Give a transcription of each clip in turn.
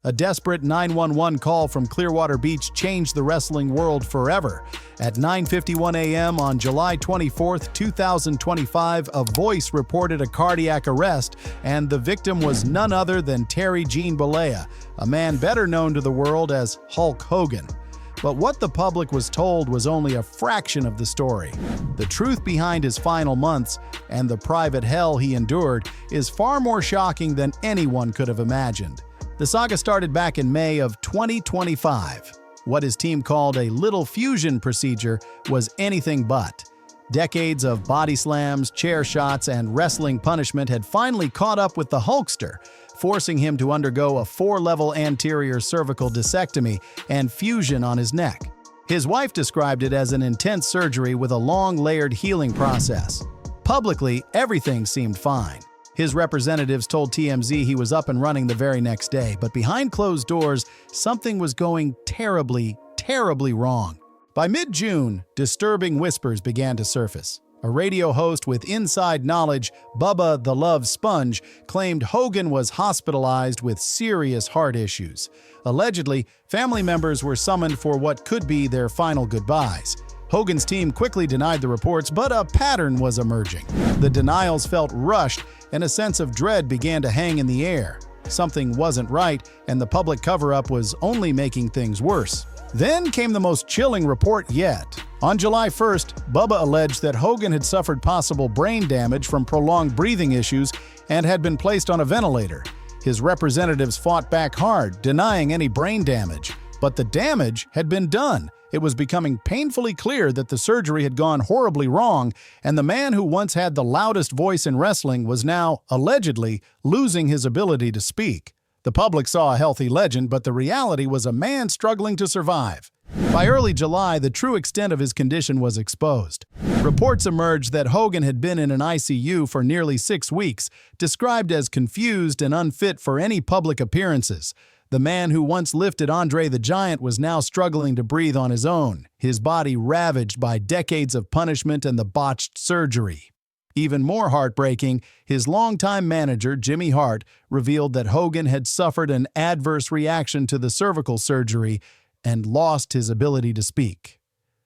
A desperate 911 call from Clearwater Beach changed the wrestling world forever. At 9:51 a.m. on July 24, 2025, a voice reported a cardiac arrest, and the victim was none other than Terry Jean Bollea, a man better known to the world as Hulk Hogan. But what the public was told was only a fraction of the story. The truth behind his final months and the private hell he endured is far more shocking than anyone could have imagined. The saga started back in May of 2025. What his team called a little fusion procedure was anything but. Decades of body slams, chair shots, and wrestling punishment had finally caught up with the Hulkster, forcing him to undergo a 4-level anterior cervical discectomy and fusion on his neck. His wife described it as an intense surgery with a long, layered healing process. Publicly, everything seemed fine. His representatives told TMZ he was up and running the very next day, but behind closed doors, something was going terribly, terribly wrong. By mid-June, disturbing whispers began to surface. A radio host with inside knowledge, Bubba the Love Sponge, claimed Hogan was hospitalized with serious heart issues. Allegedly, family members were summoned for what could be their final goodbyes. Hogan's team quickly denied the reports, but a pattern was emerging. The denials felt rushed, and a sense of dread began to hang in the air. Something wasn't right, and the public cover-up was only making things worse. Then came the most chilling report yet. On July 1st, Bubba alleged that Hogan had suffered possible brain damage from prolonged breathing issues and had been placed on a ventilator. His representatives fought back hard, denying any brain damage. But the damage had been done. It was becoming painfully clear that the surgery had gone horribly wrong, and the man who once had the loudest voice in wrestling was now, allegedly, losing his ability to speak. The public saw a healthy legend, but the reality was a man struggling to survive. By early July, the true extent of his condition was exposed. Reports emerged that Hogan had been in an ICU for nearly 6 weeks, described as confused and unfit for any public appearances. The man who once lifted Andre the Giant was now struggling to breathe on his own, his body ravaged by decades of punishment and the botched surgery. Even more heartbreaking, his longtime manager, Jimmy Hart, revealed that Hogan had suffered an adverse reaction to the cervical surgery and lost his ability to speak.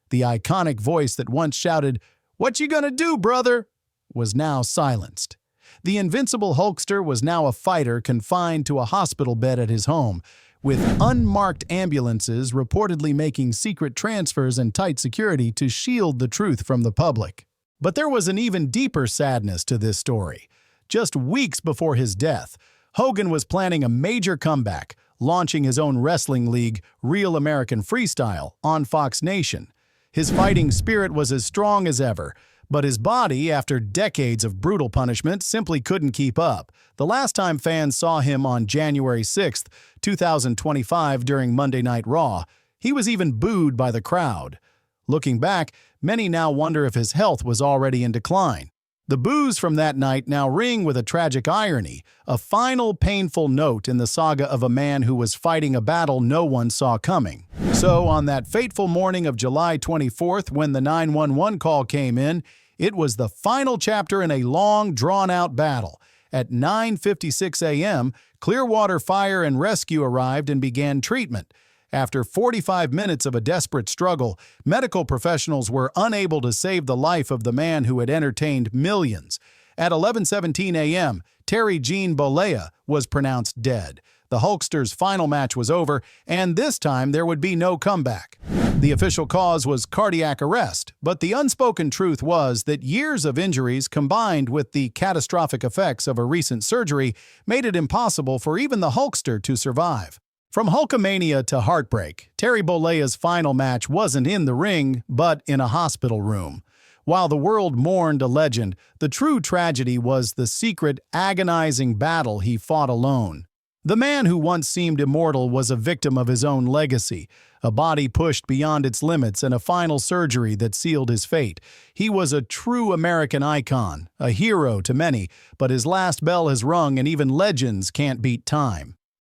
The iconic voice that once shouted, "What you gonna do, brother?" was now silenced. The invincible Hulkster was now a fighter confined to a hospital bed at his home, with unmarked ambulances reportedly making secret transfers and tight security to shield the truth from the public. But there was an even deeper sadness to this story. Just weeks before his death, Hogan was planning a major comeback, launching his own wrestling league, Real American Freestyle, on Fox Nation. His fighting spirit was as strong as ever, but his body, after decades of brutal punishment, simply couldn't keep up. The last time fans saw him on January 6, 2025 during Monday Night Raw, he was even booed by the crowd. Looking back, many now wonder if his health was already in decline. The boos from that night now ring with a tragic irony, a final painful note in the saga of a man who was fighting a battle no one saw coming. So, on that fateful morning of July 24th, when the 911 call came in, it was the final chapter in a long, drawn-out battle. At 9:56 a.m., Clearwater Fire and Rescue arrived and began treatment. After 45 minutes of a desperate struggle, medical professionals were unable to save the life of the man who had entertained millions. At 11:17 a.m., Terry Jean Bollea was pronounced dead. The Hulkster's final match was over, and this time there would be no comeback. The official cause was cardiac arrest, but the unspoken truth was that years of injuries combined with the catastrophic effects of a recent surgery made it impossible for even the Hulkster to survive. From Hulkamania to heartbreak, Terry Bollea's final match wasn't in the ring, but in a hospital room. While the world mourned a legend, the true tragedy was the secret, agonizing battle he fought alone. The man who once seemed immortal was a victim of his own legacy, a body pushed beyond its limits and a final surgery that sealed his fate. He was a true American icon, a hero to many, but his last bell has rung and even legends can't beat time.